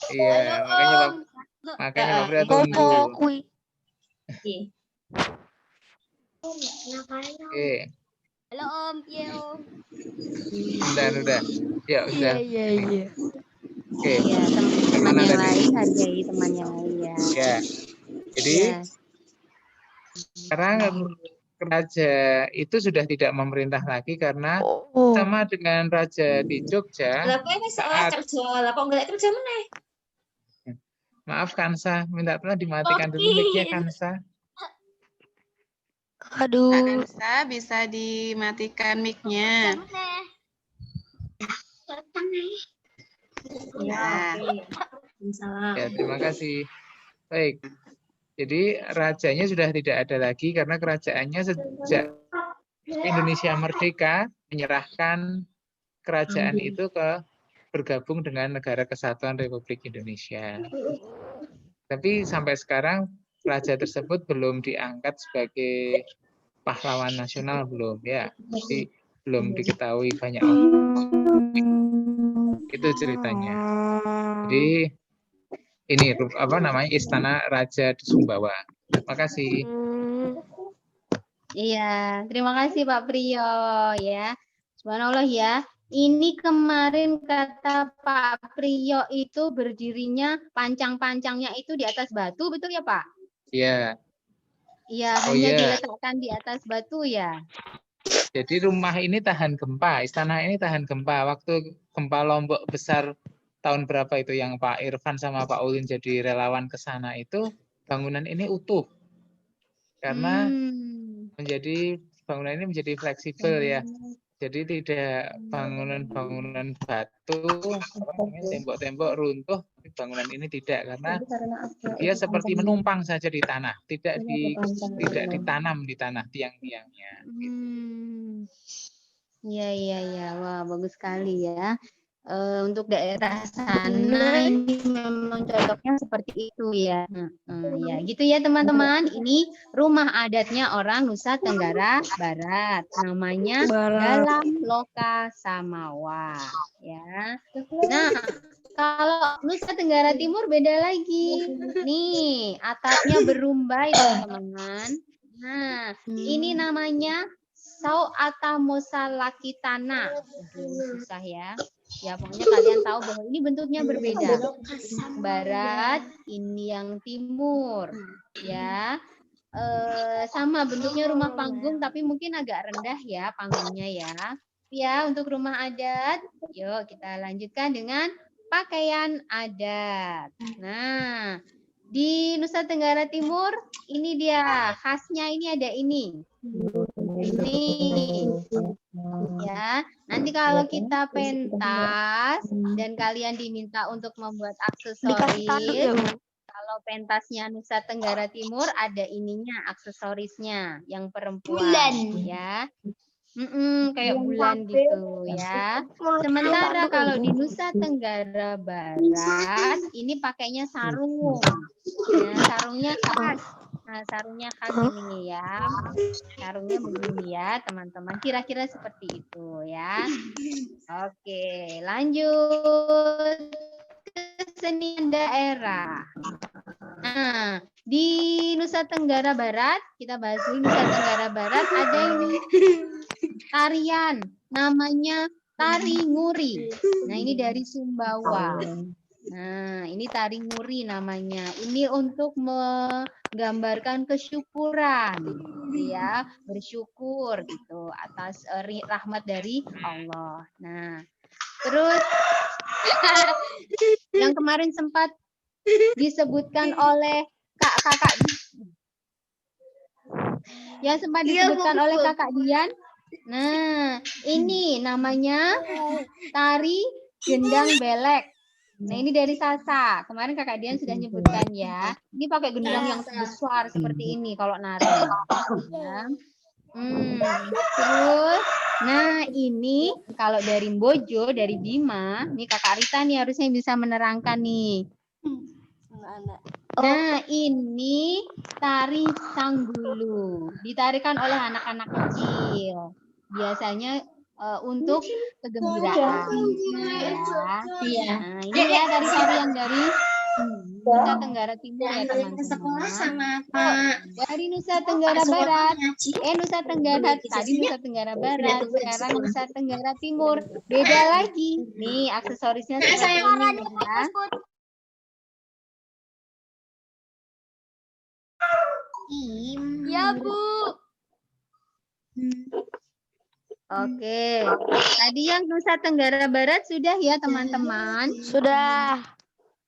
Iya, makanya Pak Pria tunggu. Popo kui. Oke, Halo Om, iya Om. udah. Ya, udah. Iya. Oke, Ya, teman Gimana yang tadi? lain hargai teman yang lain ya. Ya. Jadi Ya. sekarang raja itu sudah tidak memerintah lagi karena Oh. sama dengan raja di Jogja. Lah kowe wis ora kerja, lah kok golek kerja meneh? Maaf Kansa, minta tolong dimatikan dulu mic-nya Kansa. Kak Aduh. Kansa, bisa dimatikan mic-nya. Ya. Ya, terima kasih. Baik. Jadi rajanya sudah tidak ada lagi karena kerajaannya sejak Indonesia merdeka menyerahkan kerajaan itu bergabung dengan Negara Kesatuan Republik Indonesia. Tapi sampai sekarang raja tersebut belum diangkat sebagai pahlawan nasional, belum ya. Jadi belum diketahui banyak orang. Itu ceritanya. Jadi ini apa namanya Istana Raja Sumbawa. Terima kasih. Iya, terima kasih Pak Priyo ya. Subhanallah ya. Ini kemarin kata Pak Priyo itu berdirinya pancang-pancangnya itu di atas batu, betul ya Pak? Iya. Iya, Oh, hanya iya. diletakkan di atas batu ya. Jadi rumah ini tahan gempa, istana ini tahan gempa. Waktu gempa Lombok besar tahun berapa itu yang Pak Irfan sama Pak Ulin jadi relawan ke sana itu, bangunan ini utuh. Karena bangunan ini menjadi fleksibel ya. Jadi tidak bangunan-bangunan batu, tembok-tembok runtuh, bangunan ini tidak karena dia seperti menumpang saja di tanah, tidak ditanam di tanah tiang-tiangnya. Iya. Wah, bagus sekali ya. Untuk daerah sana ini memang cocoknya seperti itu ya. Ya, gitu ya teman-teman. Ini rumah adatnya orang Nusa Tenggara Barat. Namanya Dalam Loka Samawa. Ya. Nah, kalau Nusa Tenggara Timur beda lagi. Nih, atapnya berumbai teman-teman. Nah, ini namanya Sauatamosa Lakitana. Susah ya. Ya, pokoknya kalian tahu bahwa ini bentuknya berbeda. Barat, ini yang timur. Ya. Sama bentuknya rumah panggung tapi mungkin agak rendah ya panggungnya ya. Ya, untuk rumah adat, yuk kita lanjutkan dengan pakaian adat. Nah, di Nusa Tenggara Timur ini dia khasnya, ini ada ini. Ini ya, nanti kalau kita pentas dan kalian diminta untuk membuat aksesoris, kalau pentasnya Nusa Tenggara Timur ada ininya, aksesorisnya yang perempuan ya. Kayak bulan gitu ya. Sementara kalau di Nusa Tenggara Barat ini pakainya sarung. Ya, sarungnya khas. Nah, sarungnya khas ini ya. Sarungnya begini ya, teman-teman. Kira-kira seperti itu ya. Oke, lanjut ke kesenian daerah. Nah, di Nusa Tenggara Barat, kita bahas dulu Nusa Tenggara Barat ada ini tarian namanya tari nguri. Nah, ini dari Sumbawa. Nah, ini tari nguri namanya. Ini untuk menggambarkan kesyukuran, ya, bersyukur gitu atas rahmat dari Allah. Nah, terus yang kemarin sempat disebutkan oleh kakak yang sempat disebutkan oleh kakak Dian. Nah, ini namanya tari gendang belek. Nah, ini dari Sasa. Kemarin kakak Dian sudah nyebutkan ya. Ini pakai gendang yang besar seperti ini kalau nari. Ya. Terus, nah ini kalau dari Mbojo, dari Bima, nih kakak Rita nih harusnya bisa menerangkan nih. Nah, ini tari Sanggulu. Ditarikan oleh anak-anak kecil. Biasanya untuk kegembiraan. Ya. Nah, ini ya tari-tari yang dari Nusa Tenggara Timur ya teman-teman. Dari Nusa Tenggara Barat, Nusa Tenggara tadi Nusa Tenggara Barat, sekarang Nusa Tenggara Timur. Beda lagi. Nih aksesorisnya seperti ini ya. Ya, Bu. Oke. Tadi yang Nusa Tenggara Barat sudah ya, teman-teman? Sudah.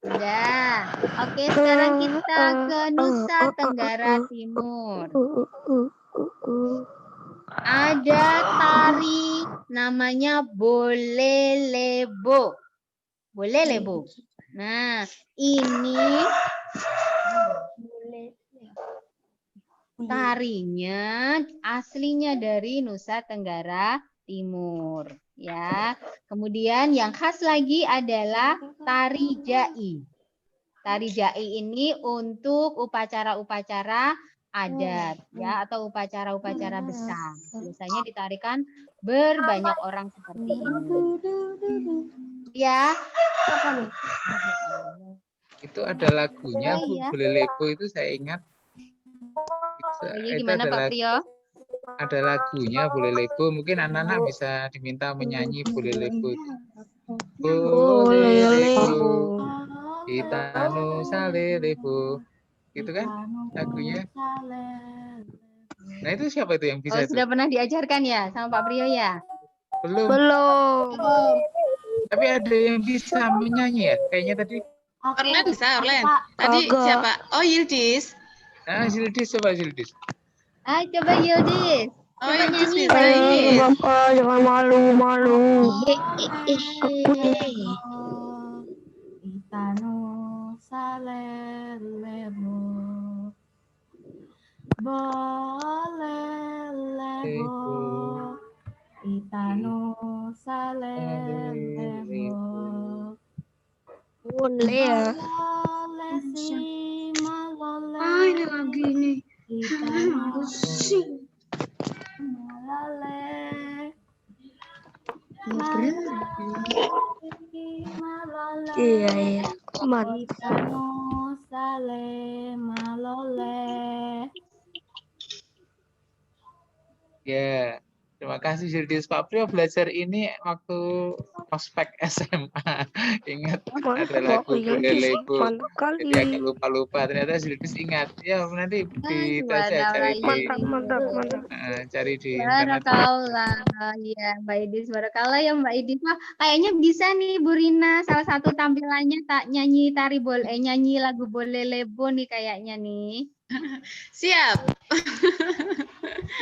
Sudah. Oke, sekarang kita ke Nusa Tenggara Timur. Ada tari namanya Bolelebo. Bolelebo. Nah, ini tarinya aslinya dari Nusa Tenggara Timur ya. Kemudian yang khas lagi adalah tari jai. Tari jai ini untuk upacara-upacara adat ya atau upacara-upacara besar. Biasanya ditarikan berbanyak orang seperti ini. Ya. Itu ada lagunya Bu, Bolelebo itu saya ingat. Itu gimana Pak Priyo? Ada lagunya Bolelebo, mungkin anak-anak bisa diminta menyanyi Bolelebo itu. Bolelebo, kita Nusa Lelebo. Gitu kan lagunya? Nah itu siapa itu yang bisa itu? Sudah pernah diajarkan ya sama Pak Priyo ya? Belum. Tapi ada yang bisa menyanyi ya? Kayaknya tadi. Orlen bisa, Orlen. Tadi siapa? Oh, Yildiz. Nah, Yildiz, coba Yildiz. Coba Yildiz. Oh, Yildiz bisa ini. Bapak jangan malu-malu. Itanu salelebo. Bolelebo. Itanu salelebo. Boleh ya. Ini lagi ini. Pusing. Iya. Mantap. Ya, terima kasih Yildiz. Pak Priyo belajar ini waktu ospek SMA. Ingat ada lagu Bolelebo. Jadi agak lupa-lupa. Ternyata Yildiz ingat. Ya, nanti di cari di cari di internet. Barakallah ya Mbak Idis. Barakallah ya Mbak Idis. Wah, kayaknya bisa nih Bu Rina salah satu tampilannya tak nyanyi nyanyi lagu Bolelebo nih kayaknya nih. Siap.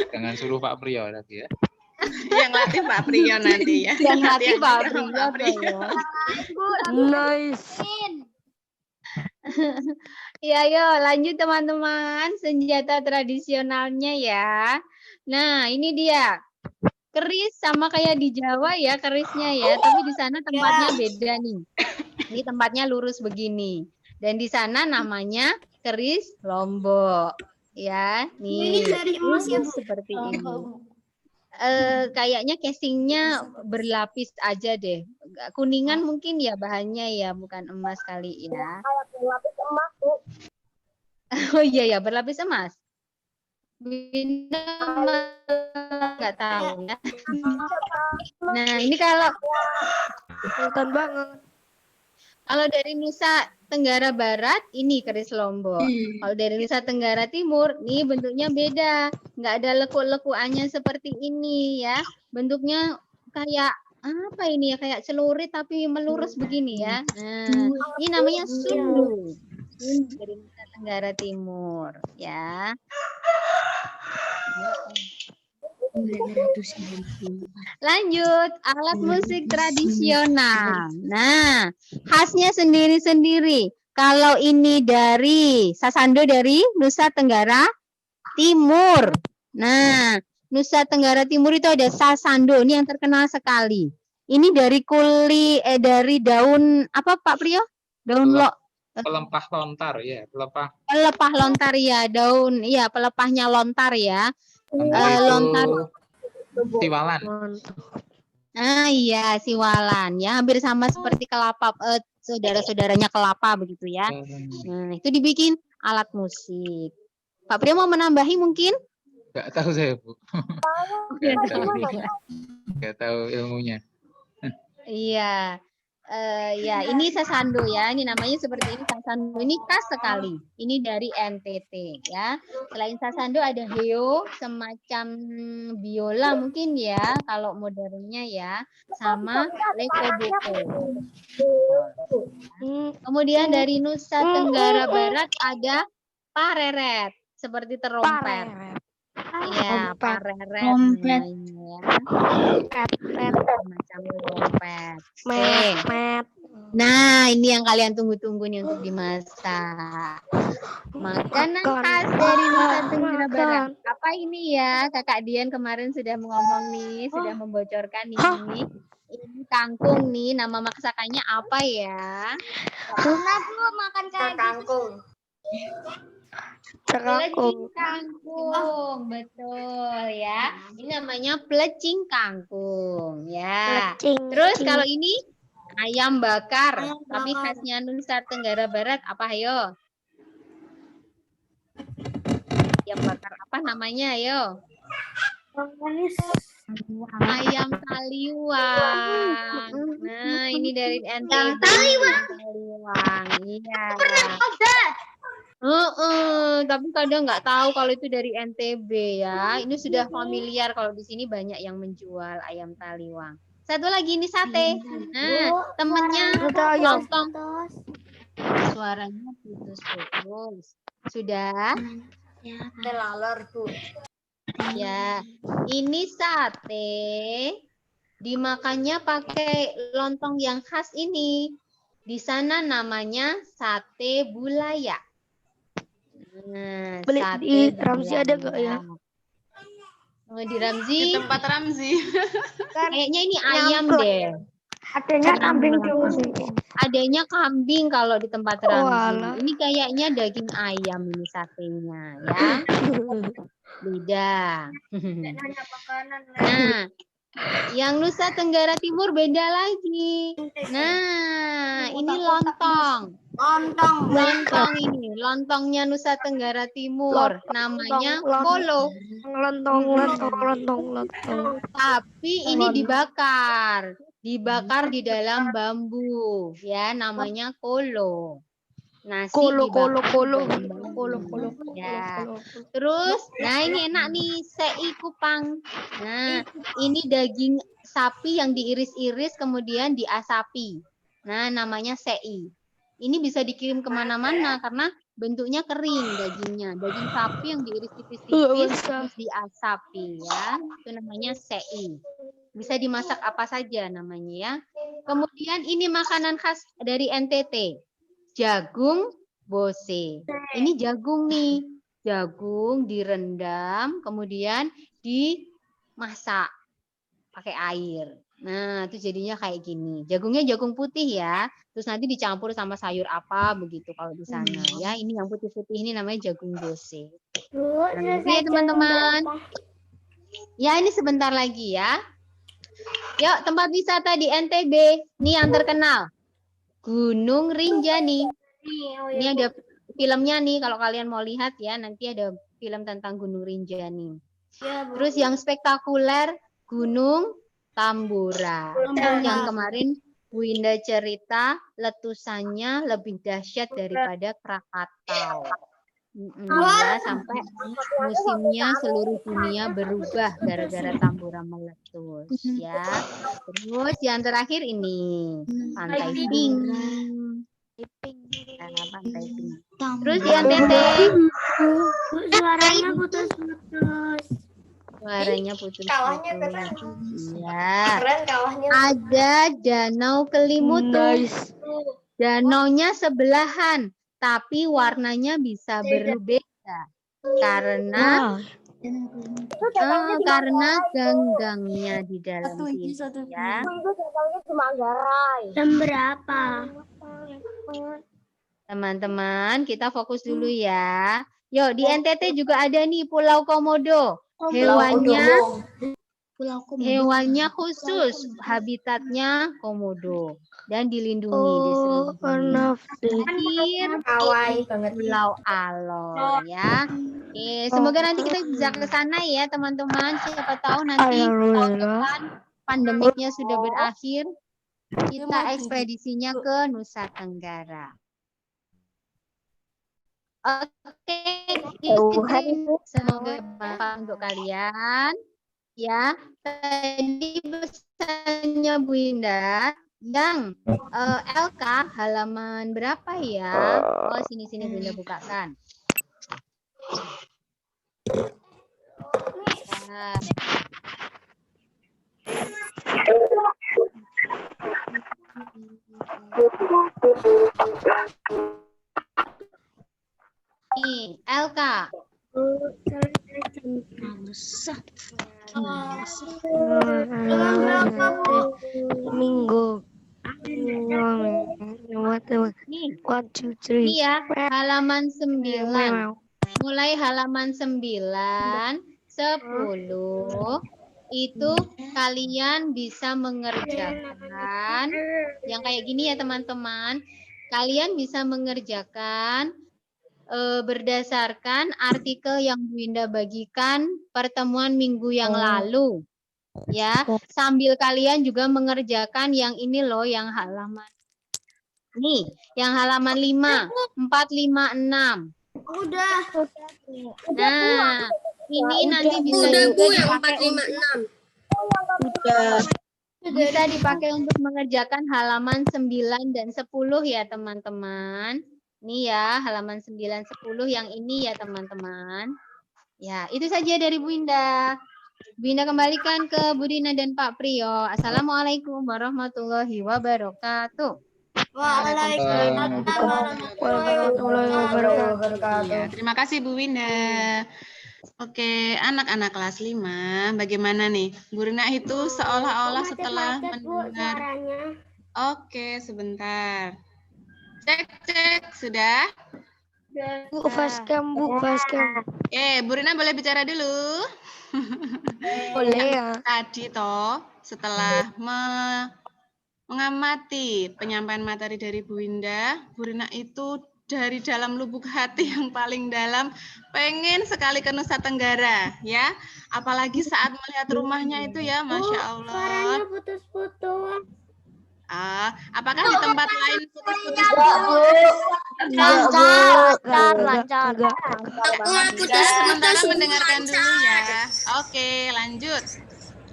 Jangan suruh Pak Priyo lagi ya. Yang latih Pak Priyo nanti ya. Yang latih Pak Priyo. Nice. Ya, yuk lanjut teman-teman. Senjata tradisionalnya ya. Nah, ini dia. keris sama kayak di Jawa ya kerisnya ya, tapi di sana tempatnya beda nih. Ini tempatnya lurus begini. Dan di sana namanya keris Lombok. Ya, nih. Seperti ini. Kayaknya casingnya berlapis aja deh. Kuningan mungkin ya bahannya ya, bukan emas kali ya. Berlapis emas, Bu. Oh iya ya, berlapis emas. Bina nggak tahu ya. Nah, ini kalau Kelihatan banget. dari Nusa Tenggara Barat, ini keris Lombok. Kalau dari Nusa Tenggara Timur, nih bentuknya beda. Nggak ada lekuk-lekuannya seperti ini ya. Bentuknya kayak apa ini ya? Kayak celurit tapi melurus begini ya. Nah, ini namanya sundu. Sundu dari Nusa Tenggara Timur ya. Lanjut, alat musik tradisional. Nah, khasnya sendiri-sendiri. Kalau ini dari Sasando dari Nusa Tenggara Timur. Nah, Nusa Tenggara Timur itu ada Sasando, ini yang terkenal sekali. Ini dari dari daun apa Pak Priyo? Daun Pelepah lontar ya, pelepah. Pelepah lontar ya, daun ya, pelepahnya lontar ya. Lontar siwalan. Ah iya, siwalan ya, hampir sama seperti kelapa, saudara-saudaranya kelapa begitu ya. Nah, itu dibikin alat musik. Pak Priyo mau menambahi mungkin? Nggak tahu saya, Bu. Nggak tahu ilmunya. Iya. Ya, ini Sasando ya. Ini namanya seperti ini Sasando. Ini khas sekali. Ini dari NTT ya. Selain Sasando ada heo, semacam biola mungkin ya kalau modernnya ya, sama lekoboko. Kemudian dari Nusa Tenggara Barat ada pareret, seperti terompet. Iya, pareret namanya ya. Macam trompet. Nah, ini yang kalian tunggu-tunggu nih untuk dimasak. Makanan khas dari Nusa Tenggara Barat. Apa ini ya? Kakak Dian kemarin sudah ngomong nih, sudah membocorkan nih. Ini kangkung nih, nama masakannya apa ya? Makan kangkung. Pelecing kangkung, betul ya. Ini namanya pelecing kangkung ya. Terus kalau ini ayam bakar, tapi khasnya Nusa Tenggara Barat apa ayo? Ayam bakar apa namanya ayo? Ayam taliwang. Nah, ini dari NTB. Taliwang. Iya. Tapi kadang nggak tahu kalau itu dari NTB ya. Ini sudah familiar kalau di sini banyak yang menjual ayam taliwang. Satu lagi ini sate. Nah, temennya lontong. Suaranya putus-putus. Sudah? Telalor, Bu. Ya, ini sate. Dimakannya pakai lontong yang khas ini. Di sana namanya sate bulaya. Nah, Beli di Ramzi ada nggak ya? Di Ramzi? Di tempat Ramzi. Kayaknya ini ayam deh. Adanya kambing juga sih. Adanya kambing kalau di tempat Ramzi. Ini kayaknya daging ayam ini satenya ya. Beda. Nah, yang Nusa Tenggara Timur beda lagi. Nah, ini lontong. Lontong ini, lontongnya Nusa Tenggara Timur. Namanya kolo. Lontong. Tapi ini dibakar. Dibakar di dalam bambu. Ya, namanya kolo. Nasi Kolo. Ya. Terus, nah ini enak nih, sei kupang. Nah, ini daging sapi yang diiris-iris kemudian diasapi. Nah, namanya sei. Ini bisa dikirim kemana-mana karena bentuknya kering dagingnya. Daging sapi yang diiris tipis-tipis terus diasapi ya. Itu namanya sei. Bisa dimasak apa saja namanya ya. Kemudian ini makanan khas dari NTT. Jagung bose. Ini jagung nih. Jagung direndam, kemudian dimasak. pakai air. Nah, itu jadinya kayak gini. Jagungnya jagung putih ya. Terus nanti dicampur sama sayur apa begitu kalau di sana. Ya, ini yang putih-putih ini namanya jagung gose. Nah, ya teman-teman. Ya, ini sebentar lagi ya. Yuk, tempat wisata di NTB. Nih yang terkenal. Gunung Rinjani. Ini ada filmnya nih kalau kalian mau lihat ya. Nanti ada film tentang Gunung Rinjani. Terus yang spektakuler Gunung Tambora. Yang kemarin Bu Indah cerita letusannya lebih dahsyat daripada Krakatau. Ya, sampai musimnya seluruh dunia berubah gara-gara Tambora meletus ya. Terus yang terakhir ini Pantai Pink. Nah, Pantai Pink. Terus yang Suaranya putus-putus. Suaranya putus-putus. Kawahnya keren. Ya. Keren kawahnya. Ada Danau Kelimutu. Danaunya sebelahan, tapi warnanya bisa berbeda karena ganggangnya di dalam sini ya. Jam berapa? Teman-teman, kita fokus dulu ya. Yuk, di NTT juga ada nih Pulau Komodo. Hewannya khusus, habitatnya komodo dan dilindungi di seluruh Pulau Alor ya. Semoga nanti kita bisa ke sana ya teman-teman. Siapa tahu nanti tahun depan pandemiknya sudah berakhir, kita ekspedisinya ke Nusa Tenggara. Oke, semoga bermanfaat untuk kalian. Ya, tadi pesannya Bu Indah yang LK halaman berapa ya? Oh, sini Bu Indah bukakan. Nah. Nih, LK. Minggu. Nih ya, halaman 9. Mulai halaman 9, 10 itu kalian bisa mengerjakan yang kayak gini ya teman-teman. Kalian bisa mengerjakan berdasarkan artikel yang Bu Indah bagikan pertemuan minggu yang lalu. Ya, sambil kalian juga mengerjakan yang ini loh, yang halaman. Nih, yang halaman 5, 4, 5, 6. Udah. Nah, ini nanti bisa juga dipakai bisa dipakai untuk mengerjakan halaman 9 dan 10 ya teman-teman. Ini ya, halaman 9, 10 yang ini ya teman-teman. Ya, itu saja dari Bu Indah. Bu Indah kembalikan ke Bu Dina dan Pak Priyo. Assalamualaikum warahmatullahi wabarakatuh. Waalaikumsalam warahmatullahi wabarakatuh. Ya, terima kasih Bu Winda. Oke, anak-anak kelas 5, bagaimana nih? Bu Rina itu seolah-olah setelah mendengar. Oke, sebentar. Cek, sudah? Bu, facecam, Bu, facecam. Bu Rina boleh bicara dulu? Boleh ya. Tadi toh, setelah mengamati penyampaian materi dari Bu Winda, Bu Rina itu dari dalam lubuk hati yang paling dalam pengen sekali ke Nusa Tenggara, ya. Apalagi saat melihat rumahnya itu ya, Masya Allah. Suaranya putus-putus. Apakah di tempat lain putus-putus? Lancar. Sudah sementara mendengarkan dulu ya. Oke, lanjut.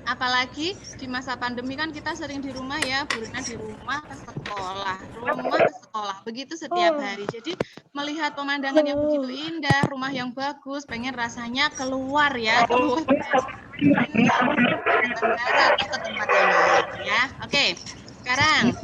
Apalagi di masa pandemi kan kita sering di rumah ya, Bu Rina di rumah ke sekolah, begitu setiap hari. Jadi melihat pemandangan yang begitu indah, rumah yang bagus, pengen rasanya keluar ya, keluar Tenggara atau ke tempat yang lain ya. Oke, sekarang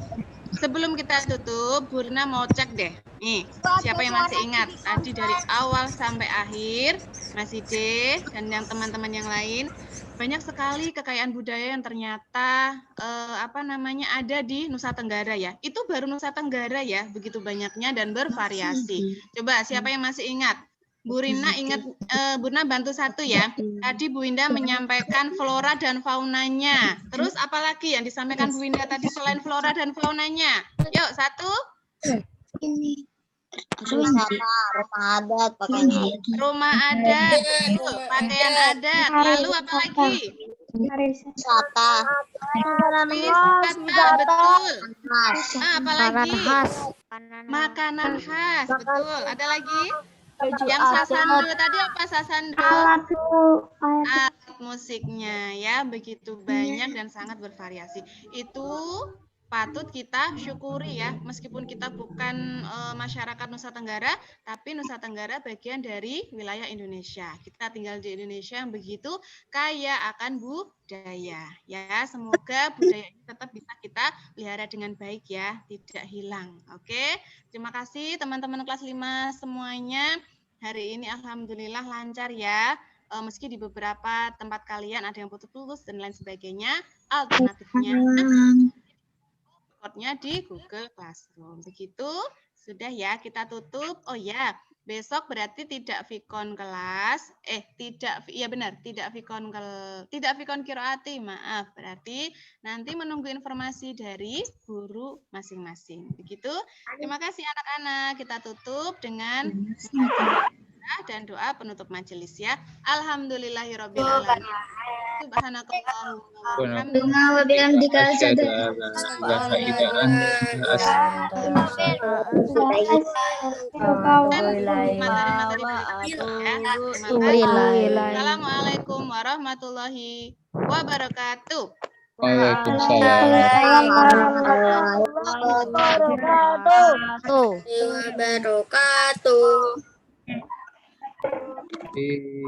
sebelum kita tutup, Bu Rina mau cek deh Nih, siapa yang masih ingat? Tadi dari awal sampai akhir, Mas Ide dan yang teman-teman yang lain, banyak sekali kekayaan budaya yang ternyata ada di Nusa Tenggara ya. Itu baru Nusa Tenggara ya, begitu banyaknya dan bervariasi. Coba siapa yang masih ingat? Bu Rina ingat, Bu Rina bantu satu ya. Tadi Bu Winda menyampaikan flora dan faunanya. Terus apalagi yang disampaikan Bu Winda tadi selain flora dan faunanya? Yuk, satu. Rumah adat, pakaian adat. Rumah adat, betul. Pakaian adat. Lalu apa lagi? Wisata. Wisata, betul. Apa Makanan lagi? khas. Makanan khas, betul. Ada lagi? Yang sasando tadi apa sasando? Alat musiknya ya, begitu banyak dan sangat bervariasi. Itu patut kita syukuri ya, meskipun kita bukan masyarakat Nusa Tenggara, tapi Nusa Tenggara bagian dari wilayah Indonesia. Kita tinggal di Indonesia yang begitu kaya akan budaya. Ya, semoga budaya ini tetap bisa kita pelihara dengan baik ya, tidak hilang. Oke, terima kasih teman-teman kelas 5 semuanya. Hari ini alhamdulillah lancar ya. Meski di beberapa tempat kalian ada yang putus-putus dan lain sebagainya, alternatifnya recordnya di Google Classroom. Begitu, sudah ya kita tutup. Oh ya, besok berarti tidak vikon kelas. Tidak vikon kiroati, maaf. Berarti nanti menunggu informasi dari guru masing-masing. Begitu. Terima kasih anak-anak. Kita tutup dengan dan doa penutup majelis ya. Alhamdulillahirabbil alamin. Assalamualaikum warahmatullahi wabarakatuh. Waalaikumsalam. Wabarakatuh. Di